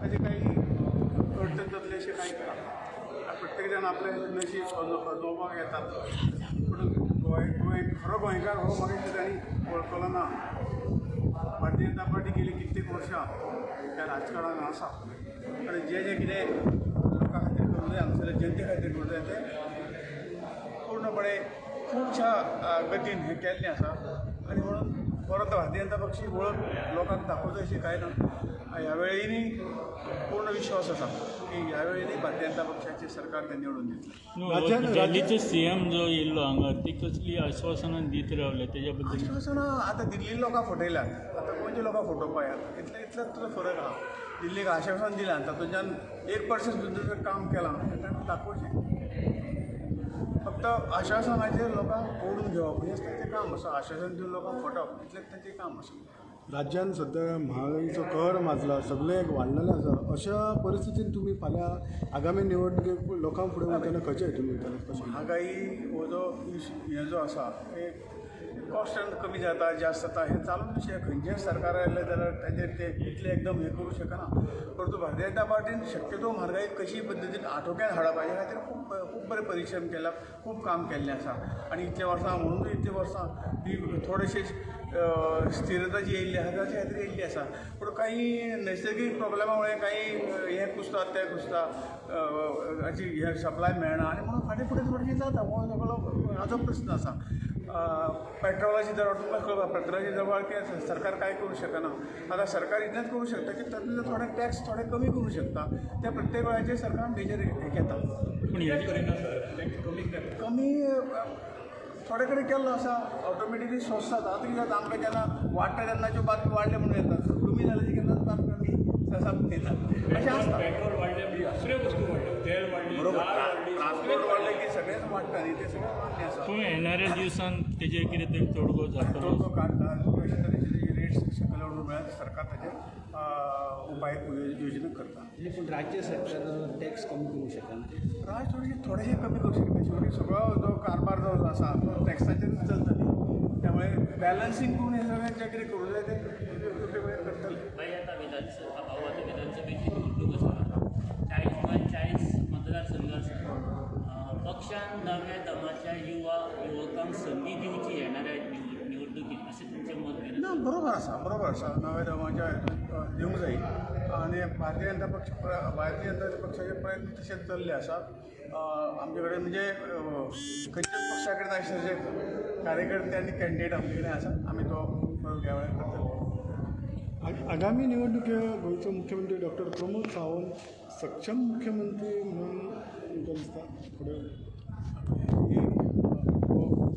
असे काही अडचण जातले असे काही करा प्रत्येक जण आपले नशीब जोबाक येतात पण गोंय खरो गोंयकार हो म्हाका दिसता वळखलो ना भारतीय जनता पार्टी गेली कित्येक वर्सां त्या राजकारणान आसा आनी जे कितें लोकां खातीर करूं जाय हांगसरल्या जनते खातीर करूं जाय तें पूर्णपणे खुबशा गतीन हें केल्लें आसा आनी म्हणून परत भारतीय जनता पक्षी वळख लोकांक दाखोवचो अशी कांय ना ह्या वेळेनी पूर्ण विश्वास आसा की ह्या वेळेनी भारतीय जनता पक्षाचे सरकार ते निवडून दितले दिल्लीचो सीएम जो येयल्लो हांगा ती कसली आश्वासनां दीत रावले तेज्या बद्दल आश्वासनां आतां दिल्ली लोकां फटयल्यात आतां गोंयच्या लोकांक फटोवपा येतात इतलोच फरक आहा दिल्लीक आश्वासन दिलां तातूंतल्यान 1% सुद्दां जर काम केलां ताणें दाखोवचें फक्त आश्वासनाचेर लोकांक ओडून घेवप हें तांचें काम आसा आश्वासन दिवन लोकांक फटोवप इतलेंच तांचें काम आसा राज्यात सध्या महागाईचो कहर माजला सगळे वाडलेले आसा अशा परिस्थितीत तुम्ही फाल्यां आगामी निवडणुकेक लोकां फुडें वतना खंयचे हेतून वयतले कशें महागाई हो जो हे जो आसा कॉस्ट कमी जाता जास्त जाता हे चालूच अशें खंयचेंय सरकार आयलें जाल्यार ताचेर ते इतलें एकदम हें करूं शकना परंतु भारतीय जनता पार्टीन शक्यतो म्हारगाय कशी पद्दतीन आटोक्यात हाडप हाजे खातीर खूब बरे परिश्रम केला खूब काम केल्लें आसा आनी इतल्या वर्सां म्हणून इतल्या वर्सां ही थोडेशे स्थिरता जी येयल्ली आसा ताचे खातीर येयल्ली आसा पूण काही नैसर्गिक प्रॉब्लेमामुळे काही हे कुसतात ते कुसता हाची हे सप्लाय मेळना आनी म्हणून फाटीं फुडें थोडेशें जाता हो सगळो हाजो प्रस्न आसा पेट्रोलाची दर पेट्रोलाची दर वाडके सरकार काय करू शकना आता सरकार इतलेंच करू शकता की तातूंतले थोडे टॅक्स थोडे कमी करू शकता ते प्रत्येक वेळाचेर सरकार मेजर हे घेता पूण हे कमी थोडे कडेन केल्लो आसा ऑटोमॅटिकली स्वस्त जाता आतां कितें जाता आमकां जेन्ना वाडटा तेन्नाच्यो बातम्यो वाडले म्हणून येतात कमी जाल्याची केन्ना बातम्यो आमी सामको येतात अशें आसता पेट्रोल वाडले दुसऱ्यो वस्तू वाडल्यो तेल वाडली बरोबर ट्रान्सपोर्ट वाडले की सगळेंच वाडटा न्ही ते सगळें वाडलें आसा पूण येणाऱ्या दिवसांत तेजेर कितें तरी तोडगो जातलो तो काडटा अशे तरेचे रेट्स सकयल हाडून मेळत सरकार ताचेर उपाय योजना करता पूण राज्य सरकार टॅक्स कमी करूं शकना राज थोडेशे कमी करू शकता शेवटी सगळो जो कारभार जो आसा तो टॅक्साचेर चलता न्ही त्यामुळे बॅलन्सिंग करून हे सगळें जें कितें करूं जाय तें योग्य वेळार करतले मागीर आतां विधानसभा हांव आतां विधानसभेची निवडणूक आसा 40 मतदारसंघ आसा पक्षान नव्या दमाच्या युवकांक संदी दिवची येणाऱ्या निवडणुकीत अशें तुमचें मत ना बरोबर आसा नव्या दमाच्या दिवंक जाय आनी भारतीय जनता पक्षाचे प्रयत्न तशेंच चल्ले आसात आमचे कडेन म्हणजे खंयच्याच पक्षा कडेन अशे जे कार्यकर्ते आनी कॅन्डिडेट आमचे कडेन आसा आमी तो ह्या वेळार करतले आगामी निवडणुके गोंयचो मुख्यमंत्री डॉक्टर प्रमोद सावंत सक्षम मुख्यमंत्री म्हणून तुमकां दिसता फुडें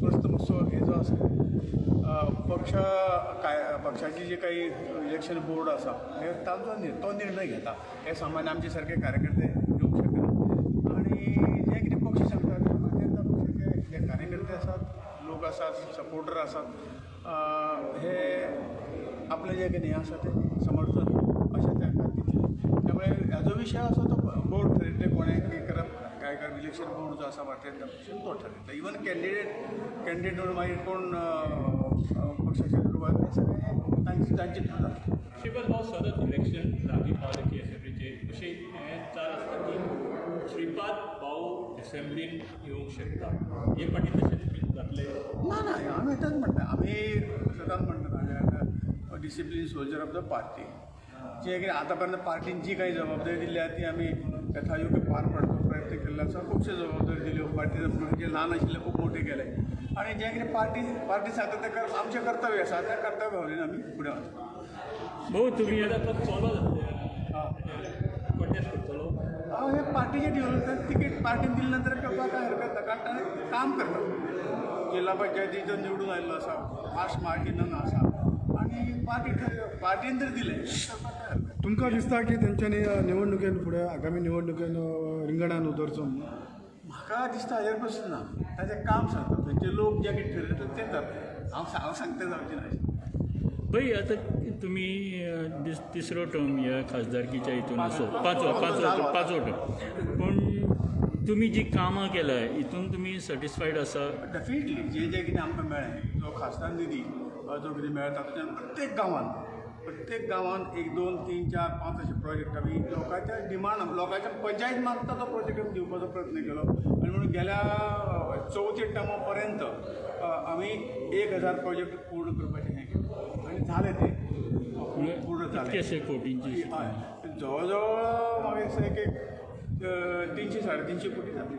प्रश्न मातसो हे जो आसा पक्षाची जे काही इलेक्शन बोर्ड आसा हे तो निर्णय घेता हे सामान्य आमचे सारखे कार्यकर्ते घेवंक शकना आनी जे कितें पक्ष सांगता ते भारतीय जनता पक्षाचे जे कार्यकर्ते आसात लोक आसात सपोर्टर आसात हे आपले जे कितें आसा ते समर्थन अशें तांकां दितले त्यामुळे हाजो विशय आसा तो बोर्ड ठरयतले कोणें कितें करप काय इलेक्शन बोर्ड जो आसा भारतीय जनता पक्षान तो ठरयता इवन कॅन्डिडेट म्हणून मागीर कोण पक्षाचे सुरवात हे सगळें तांचे ठरता श्रीपद भाऊ सतत इलेक्शन लागीं पावलें की एसएफडीचें अशें हें चाल आसता की श्रीपाद भाऊ असेंब्लीन येवंक शकता हे फाटीं तशें जातलें ना आमी तेच म्हणटा आमी सदांच म्हणटा discipline soldier of the party जे कितें आतां पर्यंत पार्टीन जी काही जबाबदारी दिली आसा ती आमी यथायोग्य पार पाडपाक प्रयत्न केल्लो आसा खुबश्यो जबाबदारी दिल्यो पार्टीचे जे ल्हान आशिल्ले खूब मोठे केले आनी जें कितें पार्टी सांगता तें आमचें कर्तव्य आसा त्या कर्तव्य भावनेन आमी फुडें वता भाऊ तुमी आतां तो चलो कंटेस्ट करतलो हे पार्टीचे डिव्हलपमेंट तिकीट पार्टीन दिले नंतर करपाक काय हरकत ना कारण ताणें काम करता जिल्हा पंचायतीचो निवडून आयिल्लो आसा फास्ट मार्जिनान आसा आनी पार्टीन जर दिलें करपाक काय हरकत तुमकां दिसता की तेंच्यांनी निवडणुकेन फुडें आगामी निवडणुकेन रिंगणान उतरचो म्हाका दिसता हाजेर प्रश्न ना ताचें काम सांगता थंयचे लोक जे कितें ठरयतात तें जाता हांव सांगता जावचें ना भाई आतां तुमी तिसरो टर्म ह्या खासदारकीच्या हितून आसो पांचवो टर्म पूण तुमी जी कामां केल्या हितून तुमी सॅटिस्फायड आसा डेफिनेटली जे कितें आमकां मेळ्ळें जो खासदार निधी जो कितें मेळटा तातूंतल्यान प्रत्येक गांवांत प्रत्येक गावात 1, 2, 3, 4, 5 असे प्रोजेक्ट आम्ही लोकांच्या डिमांड लोकांच्या पंचायत मागता तो प्रोजेक्ट आमी दिवपाचो प्रयत्न केलो आणि म्हणून गेल्या 34 टर्मापर्यंत आम्ही 1000 प्रोजेक्ट पूर्ण करपाचें हें केलें आणि झाले ते पूर्ण झाले. कितकेशे कोटींची हय जवळ म्हाका दिसता एक 300-350 कोटी जातले.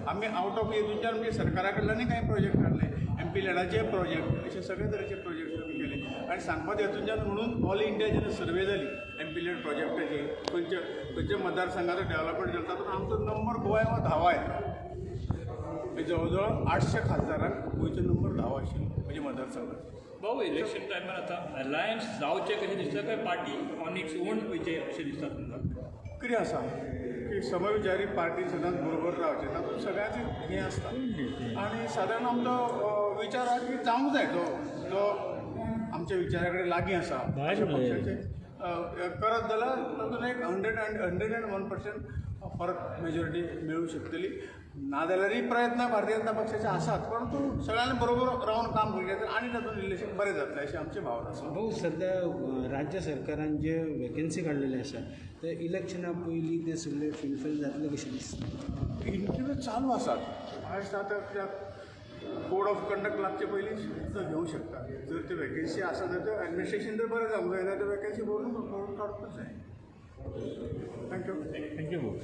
आम्ही आउट ऑफ हेतूंच्यान म्हणजे सरकारा कडल्यानूय काही प्रोजेक्ट काडले, MP लॅडाचे प्रोजेक्ट असे सगळे तरेचे प्रोजेक्ट आमी केले आणि सांगपाचे हेतूंच्यान म्हणून ऑल इंडिया जेन्ना सर्वे जाली MP लॅड प्रोजेक्टाची खंयचे मतदारसंघाचो डेव्हलपमेंट जाता तातूंत आमचो नंबर गोंया 10वा येता. जवळ 800 खासदारांक गोंयचो नंबर 10 आशिल्लो म्हणजे मतदारसंघात. भाऊ इलेक्शन टायमार आता अलायन्स जावचे कशें दिसता काय पार्टी ऑन इट्स ओन वयचे अशें दिसता तुमकां? कितें आसा की समविचारी पार्टी सदांच बरोबर रावचे तातूंत सगळ्यांचें हें आसता आनी सादारण आमचो विचार आसा की जावंक जाय जो आमच्या विचारा कडेन लागीं आसा अशा पक्षाचे करत जाल्यार तातूंत एक 101% फरक मेजॉरिटी मेळूंक शकतली. नाजाल्यारय प्रयत्न भारतीय जनता पक्षाचे आसात परंतु सगळ्यांनी बरोबर रावन काम केलें आनी तातूंत इलेक्शन बरें जातलें अशी आमची भावना आसा. भाऊ सध्या राज्य सरकारान जे वेकन्सी काडलेले आसा ते इलेक्शना पयलीं ते सगळे फुलफील जातले कशें दिसता? इंटरव्यू चालू आसात आयज आतां कोड ऑफ कंडक्ट लागचे पयलीं सुद्दां घेवंक शकता. जर ते वेकन्सी आसा जाल्यार एडमिनिस्ट्रेशन जर बरें जावंक जाय जाल्यार वेकन्सी भरून काडपूच जाय. थँक्यू. थँक्यू भाऊ.